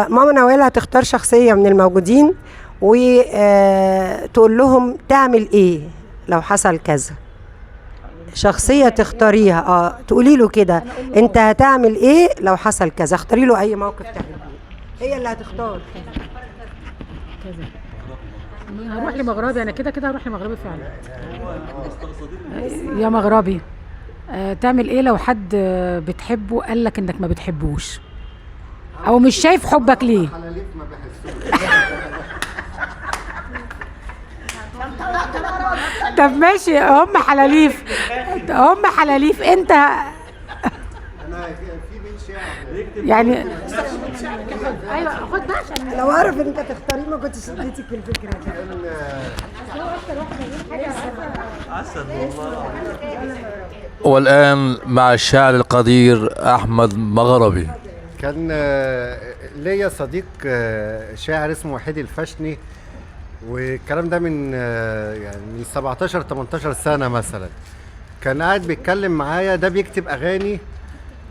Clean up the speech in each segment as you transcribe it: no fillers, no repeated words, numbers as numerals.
ماما نوال هتختار شخصية من الموجودين وتقول لهم تعمل ايه لو حصل كذا. شخصية تختاريها، تقولي له كده انت هتعمل ايه لو حصل كذا. اختاري له اي موقف تعمليه، هي اللي هتختار. هروح لمغربي، انا كده كده هروح لمغربي فعلا. يا مغربي، تعمل ايه لو حد بتحبه قال لك انك ما بتحبوش او مش شايف حبك ليه؟ طب ماشي، هم حلاليف انت يعني. ايوه خد بقى عشان لو اعرف ان انت تختاريه ما كنتش اديتك الفكرة دي. والآن مع الشاعر القدير أحمد مغربي. كان ليا صديق شاعر اسمه وحيد الفشني، والكلام ده من يعني من 17 18 سنة مثلا. كان قاعد بيتكلم معايا، ده بيكتب أغاني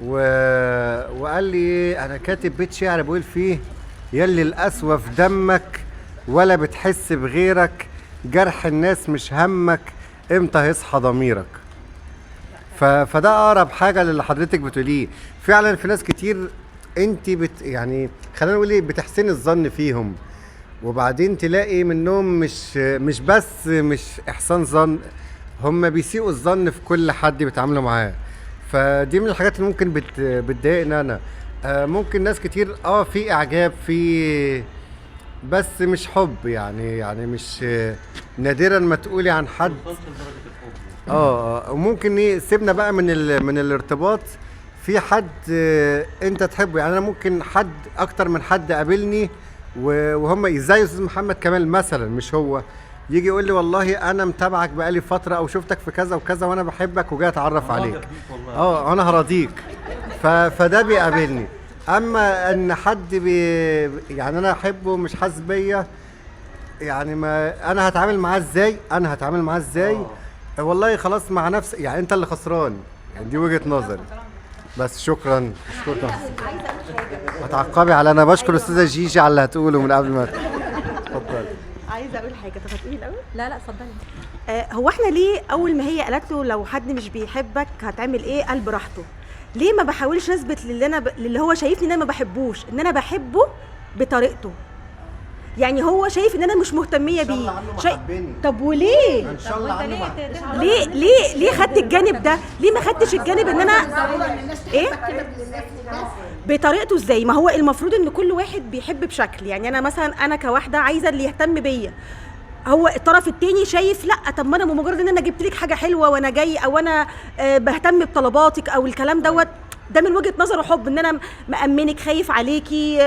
وقال لي أنا كاتب بيت شعر بقول فيه يلي القسوة في دمك ولا بتحس بغيرك، جرح الناس مش همك، امتى هيصحى ضميرك. فده اقرب حاجه للي حضرتك بتقوليه. فعلا في ناس كتير انت يعني خلينا نقول بتحسني الظن فيهم، وبعدين تلاقي منهم مش بس مش احسان ظن، هم بيسيئوا الظن في كل حد بيتعاملوا معاه. فدي من الحاجات اللي ممكن بتضايقني انا. ممكن ناس كتير في اعجاب، في بس مش حب، يعني مش نادرا ما تقولي عن حد. وممكن سيبنا بقى من الارتباط. في حد انت تحبه، يعني انا ممكن حد اكتر من حد قابلني وهم ازاي استاذ محمد كمال مثلا، مش هو يجي يقول لي والله انا متابعك بقالي فتره او شفتك في كذا وكذا وانا بحبك وجاي اتعرف عليك، انا هراضيك. فده بيقابلني. اما ان حد يعني انا احبه مش حاسس بيا، يعني ما انا هتعامل معاه ازاي؟ والله خلاص مع نفسي، يعني انت اللي خسران. يعني دي وجهة نظري. بس شكرا. هتعقبي على انا بشكر استاذه جيجي على اللي هتقوله من قبل ما اتفضلي. عايزه اقول حاجه. طب هتقولي الاول؟ لا اتفضلي. هو احنا ليه اول ما هي قالت له لو حد مش بيحبك هتعمل ايه قال براحته، ليه ما بحاولش اثبت للي هو شايفني ان انا ما بحبوش ان انا بحبه بطريقته؟ يعني هو شايف ان انا مش مهتميه بيه. طب وليه؟ ان شاء الله عنه ليه خدت الجانب ده؟ ليه ما خدتش الجانب ان انا ايه بطريقته؟ ازاي؟ ما هو المفروض ان كل واحد بيحب بشكل. يعني انا مثلا انا كواحده عايزه اللي يهتم بيا، هو الطرف التاني شايف لا، طب ما انا بمجرد ان انا جبت لك حاجه حلوه وانا جاي، او انا بهتم بطلباتك او الكلام دوت، ده من وجهه نظره حب، ان انا مأمنك، خايف عليكي،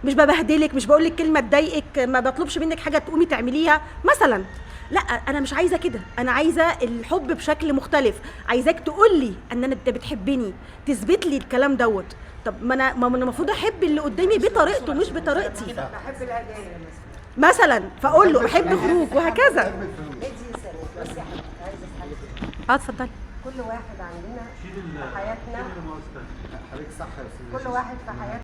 مش ببهدلك، مش بقول لك كلمه تضايقك، ما بطلبش منك حاجه تقومي تعمليها مثلا. لا انا مش عايزه كده، انا عايزه الحب بشكل مختلف. عايزاك تقول لي ان انت بتحبني، تثبت لي الكلام دوت. طب ما انا المفروض احب اللي قدامي بطريقته مش بطريقتي. بحب الهدايا مثلا فاقول له احب خروج وهكذا. اتفضلي. كل واحد عندنا في حياتنا، كل واحد في حياتنا